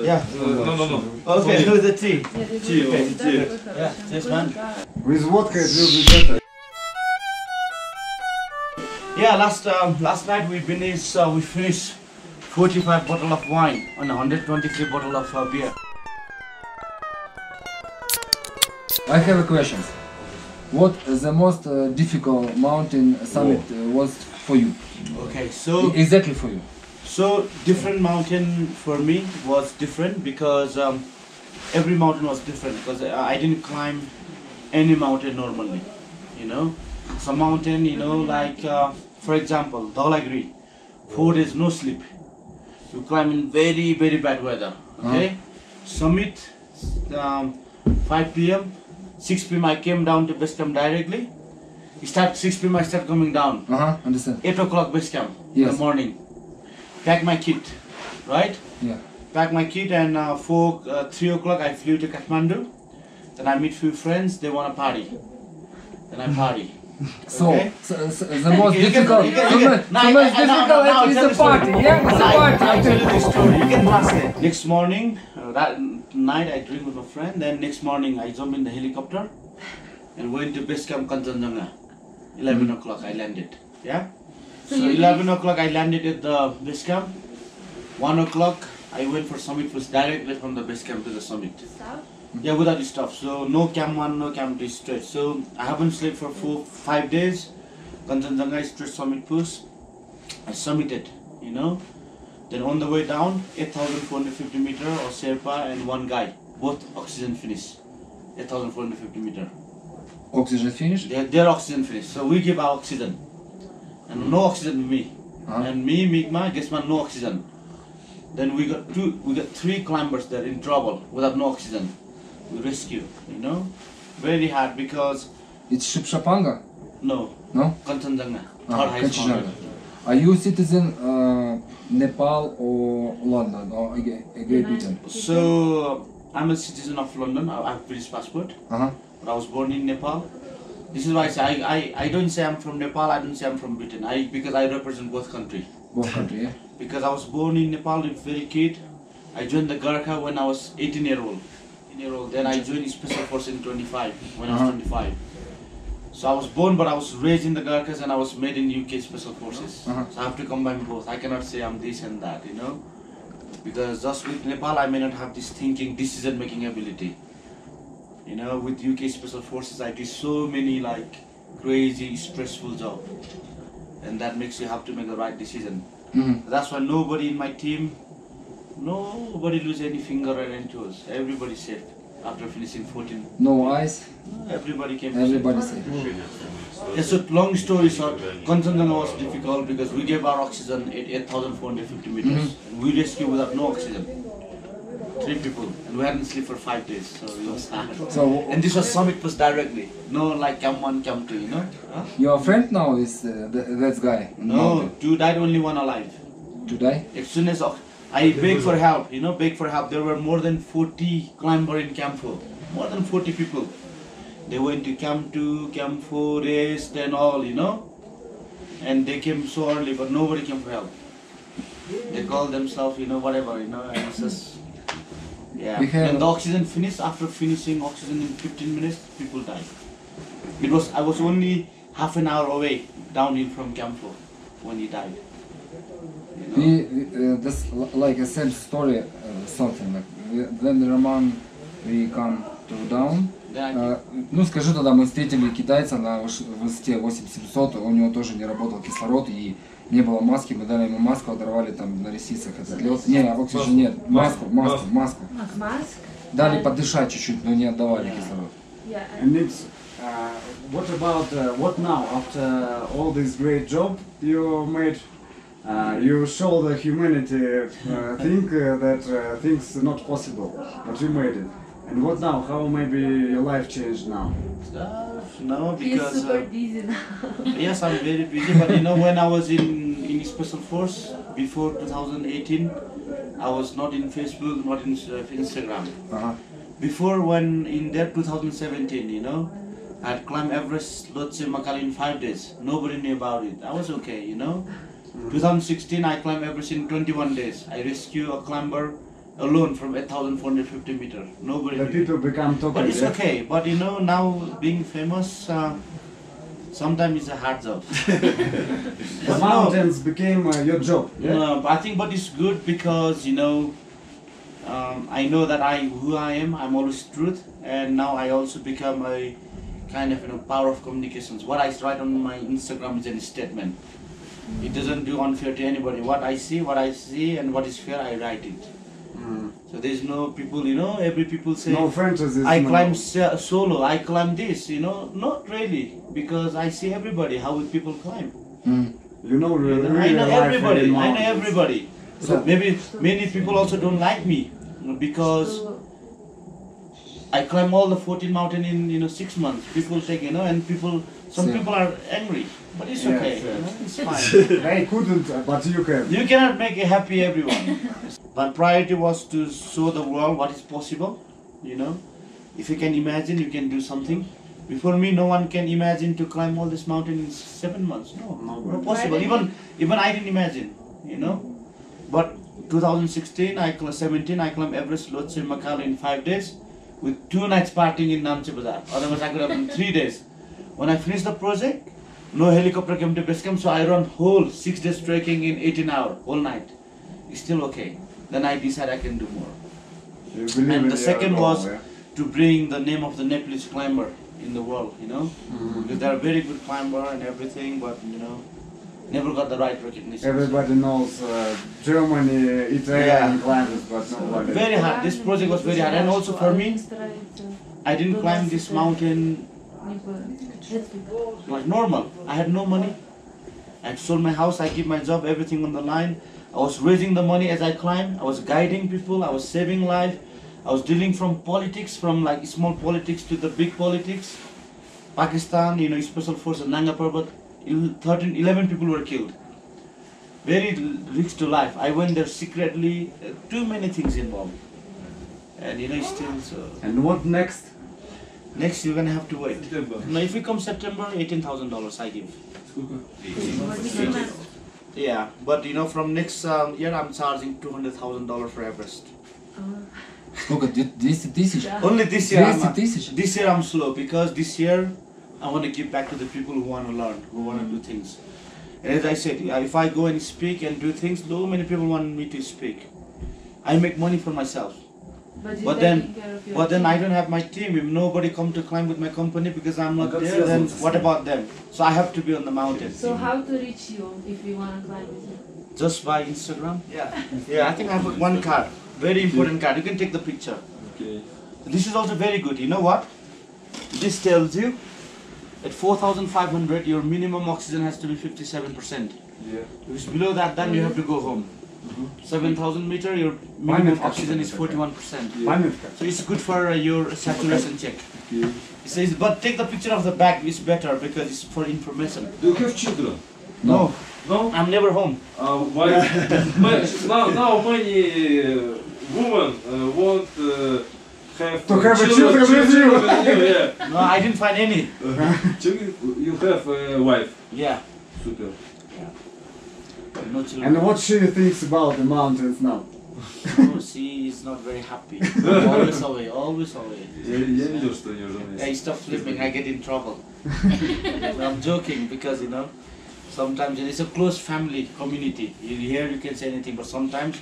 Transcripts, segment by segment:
Yeah. No. Okay, do the tea. Tea. Yeah, this man. With vodka it will be better. Yeah, last night we finished 45 bottle of wine and 123 bottle of beer. I have a question. What the most difficult mountain summit was for you? Okay, so Exactly for you. so different mountain for me was different because every mountain was different because I didn't climb any mountain normally, you know. Some mountain, you know, like for example, Dhaulagiri, 4 days no sleep. You climb in very bad weather. Okay, summit 5 p.m. 6 p.m. I came down to base camp directly. 6 p.m. I start coming down. Understand. 8 o'clock base camp in Yes. the morning. Pack my kit, right? Yeah. Pack my kit and 3 o'clock I flew to Kathmandu. Then I meet few friends, they want to party. Then I party. So, Okay. the most difficult, is the party, yeah? It's the I'll party. tell you the story, you can translate. Next morning, that night I drink with a friend, then next morning I jump in the helicopter and went to base camp Kanchenjunga. 11 o'clock I landed, yeah? So 11 o'clock I landed at the base camp. 1 o'clock I went for summit, was directly from the base camp to the summit. Yeah, without stuff. So no camp 1, no camp 2 straight. So I haven't slept for 5 days. Kanchenjunga straight summit push. I summited, you know. Then on the way down, 8,450 meter or Sherpa and one guy, both oxygen finish. 8,450 meter. Oxygen finish? Their oxygen finish. So we give our oxygen. And no oxygen with me. And me, Migma, Gesman, no oxygen. Then we got 3 climbers there in trouble without no oxygen. We rescue, you know. Very hard because It's Shipshapanga? no, Kanchenjunga, third highest Kanchenjunga. mountain. Are you citizen Nepal or London or Great Britain? So I'm a citizen of London. I have British passport. But I was born in Nepal. This is why I say I don't say I'm from Nepal. I don't say I'm from Britain. Because I represent both country. Both country, yeah. Because I was born in Nepal, a very kid. I joined the Gorkha when I was 18 years old. Then I joined Special Force in 25 when I was 25. So I was born, but I was raised in the Gorkhas and I was made in UK Special Forces. So I have to combine both. I cannot say I'm this and that, you know. Because just with Nepal, I may not have this thinking, decision-making ability. You know, with UK Special Forces, I did so many like crazy, stressful job, and that makes you have to make the right decision. That's why nobody in my team, nobody lose any finger or any toes. Everybody safe after finishing 14. No eyes? Everybody came. Everybody safe. Yeah, so long story short, Kanchenjunga was difficult because we gave our oxygen at 8,450 meters. And we rescued without no oxygen. 3 people, and we hadn't slept for 5 days, so it was hard. So, And this was summit push directly, no like camp 1, camp 2, you know? your friend now is that guy? No, 2 died, only 1 alive. To die? As soon as I begged for help, you know, begged for help. There were more than 40 climbers in camp 4, more than 40 people. They went to camp 2, camp 4, rest and all, you know? And they came so early, but nobody came for help. They called themselves, you know, whatever, you know, and it's just... Yeah, and the oxygen finished. After finishing oxygen in 15 minutes, people died. I was only half an hour away downhill from Camp 4 when he died. You know? This like a same story, something like when Roman we come to down. Ну скажи тогда, мы встретили китайца на высоте 8700, у него тоже не работал кислород и не было маски, мы дали ему маску, оторвали там на ресницах этот лед. Не, оксиджен нет, маску. Дали подышать чуть-чуть, но не отдавали кислород. And it's, what about, what now, after all this great job you made, you show the humanity think that things are not possible, but you made it. And what now? How maybe your life changed now? No, because he's super busy now. Yes, I'm very busy. But you know, when I was in Special Force before 2018, I was not in Facebook, not in Instagram. Before, when in there 2017, you know, I had climbed Everest, Lhotse, Makali in 5 days. Nobody knew about it. I was okay, you know. 2016, I climbed Everest in 21 days. I rescued a climber alone from 8,450 meters. Nobody. The people become talking. But it's okay. But you know, now being famous, sometimes it's a hard job. The mountains became your job. Yeah? No, I think, but it's good because you know, I know that who I am. I'm always truth, and now I also become a kind of power of communications. What I write on my Instagram is a statement. It doesn't do unfair to anybody. What I see, and what is fair, I write it. So there's no people, every people say, no fantasies. I climb solo, I climb this, not really, because I see everybody, how would people climb. You know, I know everybody. So maybe many people also don't like me, because I climb all the 14 mountains in 6 months. People take, and some people are angry, but it's okay. It's fine. They couldn't, but you can. You cannot make happy everyone. My priority was to show the world what is possible. If you can imagine, you can do something. Before me, no one can imagine to climb all this mountain in 7 months. No possible. Even I didn't imagine. But 2016, 17, I climbed Everest, Lhotse, Makalu in 5 days. With 2 nights partying in Namche Bazaar. Otherwise, I could have done 3 days. When I finished the project, no helicopter came to base camp, so I run whole 6 days trekking in 18 hours, whole night. It's still okay. Then I decided I can do more. And the second was to bring the name of the Nepalese climber in the world, because they're a very good climber and everything, but never got the right recognition. Everybody knows Germany, Italian climbers, but nobody. Very hard. This project was very hard, and also for me, I didn't climb this mountain like normal. I had no money. I had sold my house. I keep my job, everything on the line. I was raising the money as I climbed. I was guiding people. I was saving life. I was dealing from politics, from like small politics to the big politics. Pakistan, special force, Nanga Parbat. 11 people were killed. Very risk to life. I went there secretly. Too many things involved. And still so. And what next? Next, you're gonna have to wait. Now, if you come September, $18,000 I give. Yeah, but from next year I'm charging $200,000 for Everest. Сколько? 200 тысяч? Only this year. 200 тысяч? This year I'm slow because this year I want to give back to the people who want to learn, who want to do things. And as I said, if I go and speak and do things, so many people want me to speak. I make money for myself. But then I don't have my team. If nobody come to climb with my company because I'm not there, then what about them? So I have to be on the mountain. So how to reach you if we want to climb with you? Just by Instagram? Yeah, I think I have one card. Very important card. You can take the picture. Okay. This is also very good. You know what? This tells you at 4,500 your minimum oxygen has to be 57%. Yeah. If it's below that, then you have to go home. 7,000 meter, your minimum oxygen is 41%. Yeah. So it's good for your saturation check. Okay. It says, but take the picture of the back, it's better because it's for information. Do you have children? No. No? I'm never home. Why? now many women want have To have children with you. Yeah. No, I didn't find any. You have a wife. Yeah. Super. No children. And what she thinks about the mountains now? No, she is not very happy. Always away, always away. Я видел, что у нее жена есть. I stop sleeping, I get in trouble. I'm joking because sometimes it's a close family community. Here you can say anything, but sometimes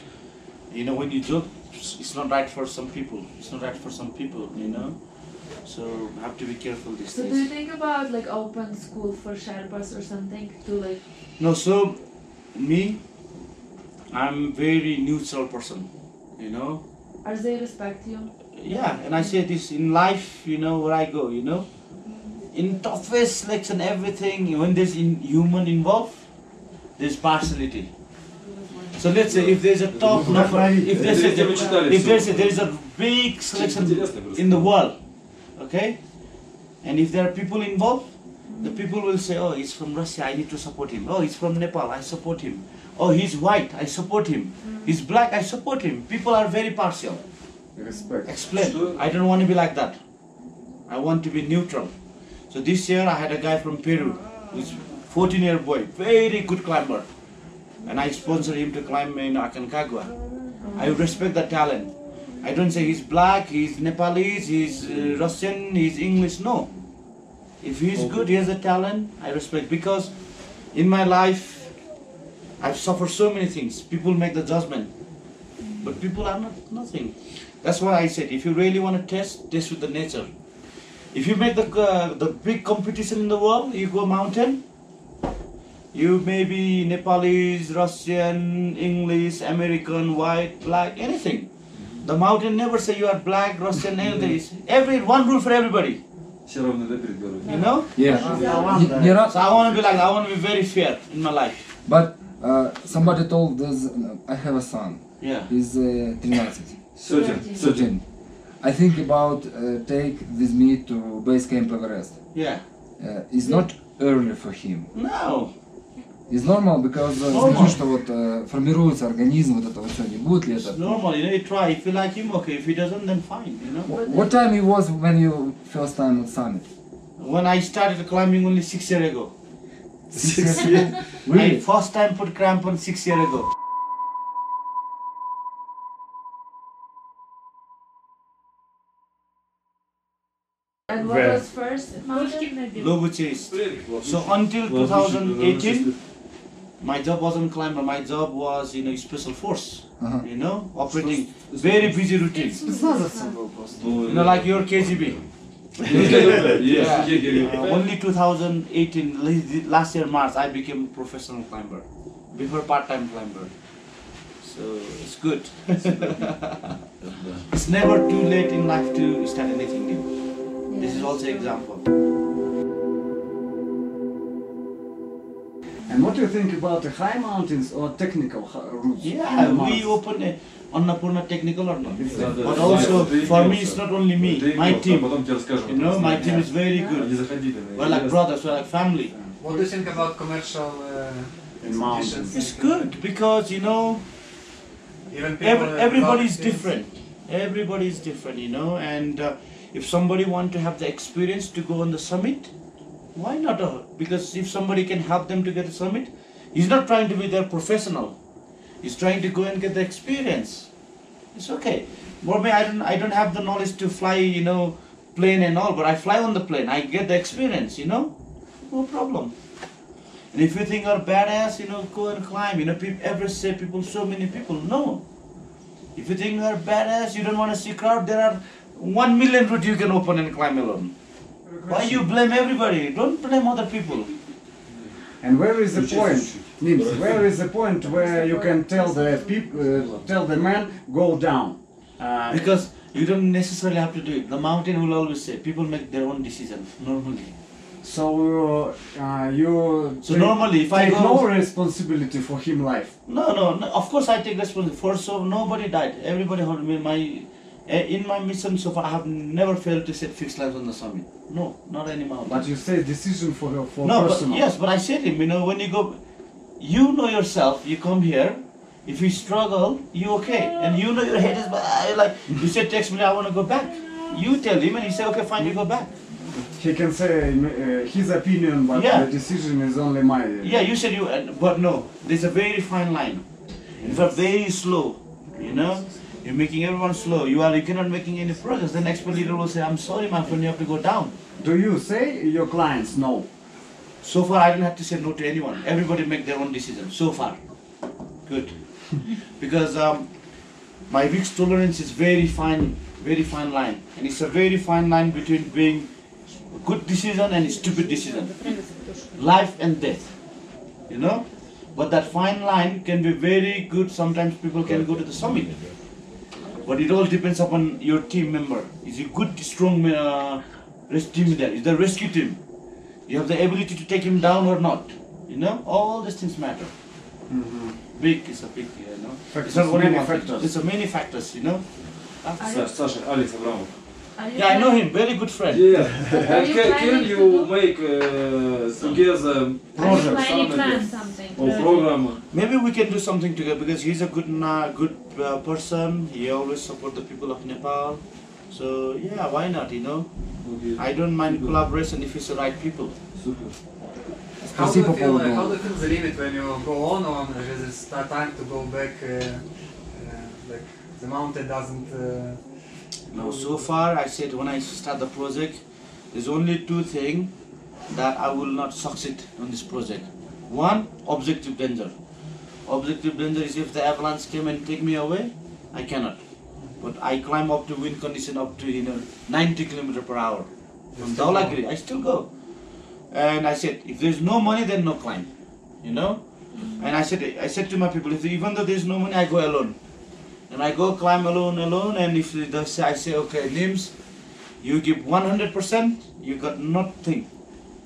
when you joke, it's not right for some people. It's not right for some people, So have to be careful these So days. do you think about open school for Sherpas or something to No, so me, I'm very neutral person, Are they respect you? Yeah, and I say this in life, where I go, in toughest selection, everything, when there's human involved, there's partiality. So let's say if there's a top number, if there is a big selection in the world, okay, and if there are people involved, the people will say, oh, he's from Russia, I need to support him. Oh, he's from Nepal, I support him. Oh, he's white, I support him. He's black, I support him. People are very partial. Respect. Explain. I don't want to be like that. I want to be neutral. So this year I had a guy from Peru, who's 14-year boy, very good climber. And I sponsored him to climb in Akonkagua. I respect the talent. I don't say he's black, he's Nepalese, he's Russian, he's English. No. If he's good, he has a talent, I respect. Because in my life, I've suffered so many things. People make the judgment, but people are nothing. That's why I said, if you really want to test with the nature. If you make the big competition in the world, you go mountain. You may be Nepalese, Russian, English, American, white, black, anything. The mountain never say you are black, Russian, anything. One rule for everybody. You know? Yeah. So I want to be like, I want to be very fair in my life. But somebody told us, I have a son. Yeah. He's 13. 13. I think about take with me to base camp Everest. Yeah. It's not early for him. No. It's normal, because скажи, что вот формируется организм, вот это вот все, не будет ли это? It's normal, you know, you try, if you like him, okay, if he doesn't, then fine, you know. What time it was when you first time at summit? When I started climbing only 6 years ago. 6 years? Really? I first time put crampon 6 years ago. And what was first mountain? Lobo chase. So until 2018, my job wasn't climber, my job was, you know, special force. You know, operating very busy routine. You know, like your KGB. Only 2018, last year March, I became professional climber. Before part-time climber. So it's good. It's never too late in life to start anything new. This is also an example. And what do you think about the high mountains or technical routes? Yeah, we open a Annapurna technical or not. But also, for me, it's not only me, my team. You know, my team is very good. We're like brothers, we're like family. What do you think about commercial mountains? It's good because, you know, Even people everybody is different. Everybody is different, you know, and if somebody wants to have the experience to go on the summit, why not? Because if somebody can help them to get the summit, he's not trying to be their professional. He's trying to go and get the experience. It's okay. For me, I don't have the knowledge to fly, you know, plane and all, but I fly on the plane. I get the experience, you know, no problem. And if you think you're badass, you know, go and climb. You know, ever say people, so many people, no. If you think you're badass, you don't want to see crowd, there are 1 million routes you can open and climb alone. Why you blame everybody? Don't blame other people. And where is the point, Nims, where is the point where you can tell the people, tell the man, go down? Because you don't necessarily have to do it. The mountain will always say, people make their own decision, normally. So you normally, if I take go, no responsibility for him life. No, of course I take responsibility. For so nobody died. Everybody heard me. In my mission so far, I have never failed to set fixed lines on the summit. No, not any mountain. But you say decision for no, personal. but, yes, but I said him, you know, when you go, you know yourself, you come here, if you struggle, you okay. And you know your head is like, you say text me, I want to go back. You tell him and he say, okay, fine, you go back. He can say his opinion, but the decision is only mine. Yeah, you said you, but no, there's a very fine line. In fact, very slow, you know. You're making everyone slow. You cannot making any progress. The next leader will say, I'm sorry, my friend, you have to go down. Do you say your clients no? So far, I don't have to say no to anyone. Everybody make their own decision. So far, good. Because my risk tolerance is very fine line, and it's a very fine line between being a good decision and a stupid decision, life and death. You know, but that fine line can be very good. Sometimes people can go to the summit. But it all depends upon your team member. Is a good, strong team there? Is the rescue team? You have the ability to take him down or not? You know, all these things matter. Big is a big, you know. It's not only one factor. It's a many factors, you know. Sasha, Alex Abramov. Yeah, I know him. Very good friend. Yeah. And can you make together Plan something. program? Maybe we can do something together because he's a good person. He always support the people of Nepal. So yeah, why not? You know, I don't mind collaboration if it's the right people. Super. How do you feel the limit when you go on, or is it time to go back Like the mountain doesn't. No, so far I said when I start the project, there's only two things that I will not succeed on this project. One, objective danger. Objective danger is if the avalanche came and take me away, I cannot. But I climb up to wind condition up to 90 km/h. From Dhaulagiri, I still go. And I said, if there's no money, then no climb. And I said to my people, even though there's no money, I go alone. And I go climb alone, and if I say, okay, Nims, you give 100%, you got nothing.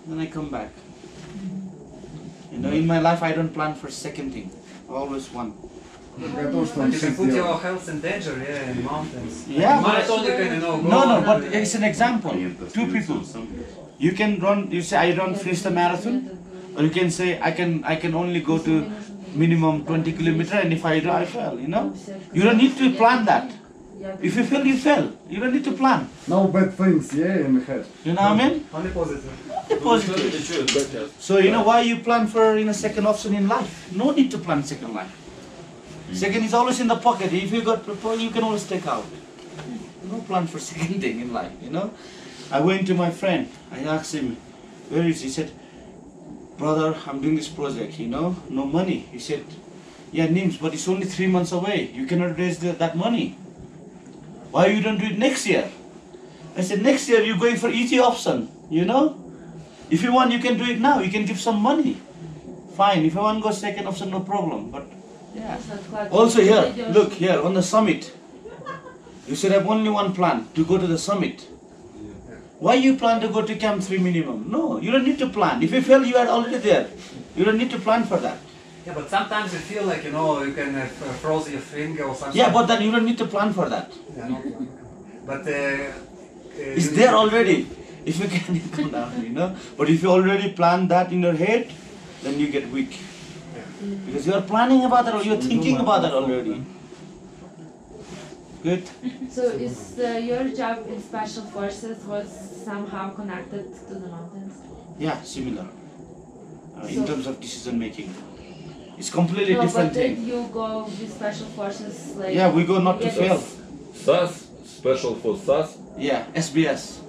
Then I come back. In my life, I don't plan for second thing. Always one. You can put your health in danger, in mountains. Yeah, No, but it's an example. Two people. You can run. You say I finish the marathon, or you can say I can only go to minimum 20 km, and if I do, I fail. You don't need to plan that. If you fail, you fail. You don't need to plan. No bad things, in the head. You know what I mean? Only positive. Positive. So why you plan for second option in life? No need to plan second life. Second is always in the pocket. If you got you can always take out. No plan for second thing in life. I went to my friend. I asked him, where is he? He said, brother, I'm doing this project. No money. He said, yeah, Nims, but it's only 3 months away. You cannot raise that money. Why you don't do it next year? I said, next year you're going for easy option. If you want, you can do it now. You can give some money. Fine. If you want to go second option, no problem. But yeah. Also here, look here on the summit. You should have only one plan, to go to the summit. Why you plan to go to Camp 3 minimum? No, you don't need to plan. If you fail, you are already there. You don't need to plan for that. Yeah, but sometimes you feel like, you can have froze your finger or something. Yeah, but then you don't need to plan for that. Yeah, no plan. But it's there already. If you can, you come down, But if you already plan that in your head, then you get weak. Because you are planning about that, or you are thinking about that already. Good. So is your job in special forces was somehow connected to the mountains? Yeah, similar. In terms of decision making, it's completely different but did thing. you go with special forces? Yeah, we go not to fail. SAS, special for SAS. Yeah, SBS.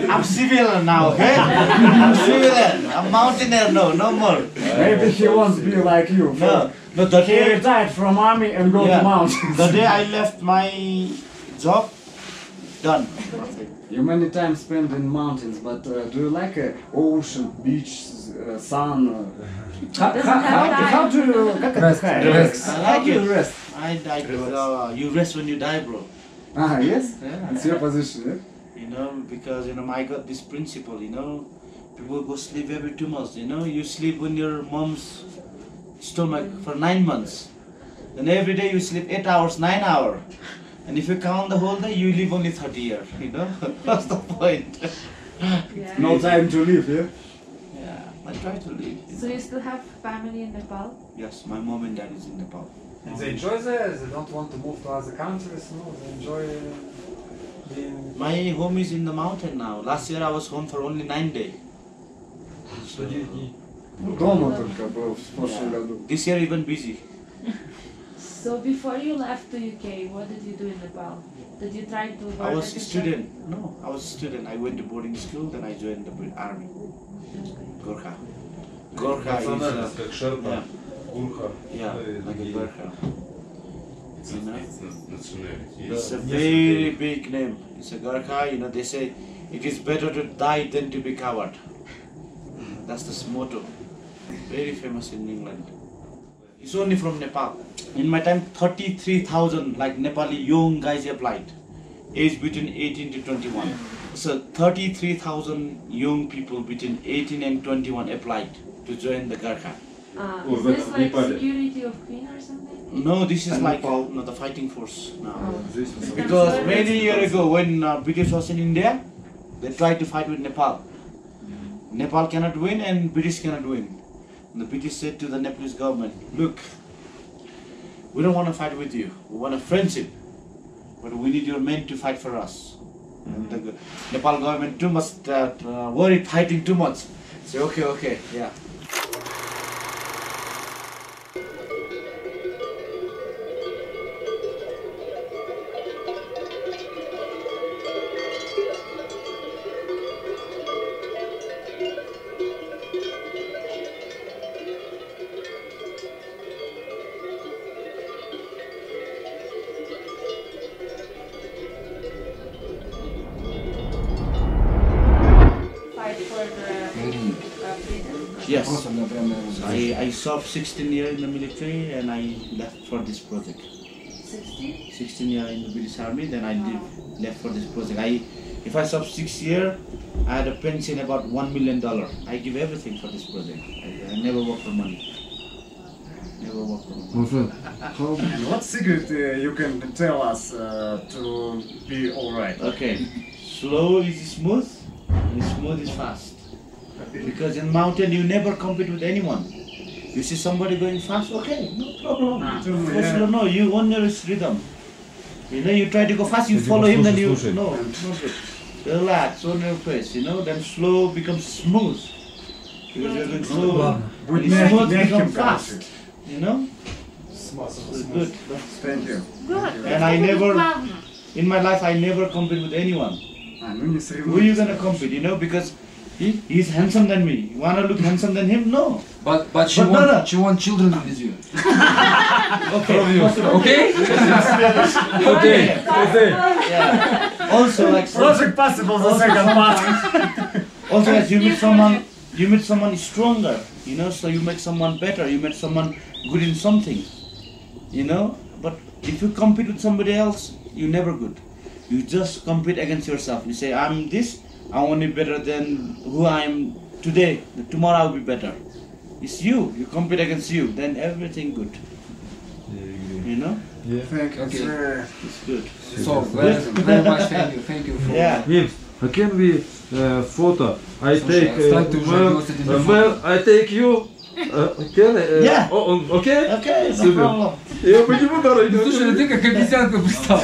I'm civilian now, okay? I'm civilian. I'm mountaineer, no more. Maybe he wants to be like you. No, the He day, retired from army and go to mountains. the day I left my job, done. You many times spend in mountains, but do you like ocean, beach, sun? How do you Rest. How do you rest? I died. You rest when you die, bro. Yes? Yeah. It's your position, Because I got this principle, people go sleep every 2 months, you sleep when your mom's stomach for 9 months. Then every day you sleep 8 hours, 9 hours. And if you count the whole day, you live only 30 years, What's the point? Yeah. No time to live, yeah? Yeah, I try to live. So you still have family in Nepal? Yes, my mom and dad is in Nepal. And they enjoy there, they don't want to move to other countries, they enjoy being... My home is in the mountain now. Last year I was home for only 9 days. Дома только был в прошлом году. This year even busy. So before you left to UK, what did you do in Nepal? Did you try to work I was as a student. No, I was a student. I went to boarding school, then I joined the army. Gorkha. Gorkha is как Шерпа, yeah. Гурха. Yeah, like a Gorkha. Nationality. It's a very big name. It's a Gorkha. They say it is better to die than to be coward. That's the motto. Very famous in England. It's only from Nepal. In my time, 33,000 like Nepali young guys applied, age between 18 to 21. So 33,000 young people between 18 and 21 applied to join the Gorkha. Is this like security of Queen or something? No, this is like the fighting force now. Because many years ago, when British was in India, they tried to fight with Nepal. Nepal cannot win and British cannot win. And the British said to the Nepalese government, look, we don't want to fight with you. We want a friendship. But we need your men to fight for us. And the Nepal government too much worried fighting too much. Say, okay, yeah. Yes. Просто для прямой работы. I served 16 years in the military and I left for this project. 60? 16 years in the British Army, then I left for this project. If I served 6 years, I had a pension about $1 million. I give everything for this project. I never work for money. Never work for money. My friend, and what secret you can tell us to be alright? Okay, slow is smooth, and smooth is fast. Because in mountain you never compete with anyone. You see somebody going fast, okay, no problem. Go slow, no, you own your rhythm. You know, you try to go fast, you follow him, then you no good. Relax, on your pace. You know, then slow becomes smooth. Because you're going slow, and smooth becomes fast. You know, it's good. Thank you. And I never, in my life, I never compete with anyone. Who are you gonna compete? You know, because he's handsome than me. You wanna look handsome than him? No. But she want children with you. Okay. Okay? Okay. Yeah. Also, like Project possible the second part. also, as you meet someone stronger. You know, so you make someone better. You make someone good in something. You know, but if you compete with somebody else, you're never good. You just compete against yourself. You say, I'm this. I want to be better than who I am today. Tomorrow I'll be better. It's you. You compete against you. Then everything good. You know? Yeah. Thank you. Okay. It's good. So very much thank you. Thank you for. Yeah. Нимс, can we photo? I take оставь, ты уже 91 well, I take you. Can I? Yeah. Oh, okay. Okay, no Super. problem. Я почему дорогой? Слушай, ты как обезьянку пристал.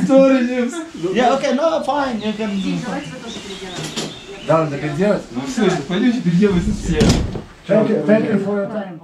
Sorry, Нимс. Yeah, okay, no, fine. You can. Давайте вы тоже переделаете. Да, надо переделать. Ну все, пойдемте переделывать все. Thank you for your time.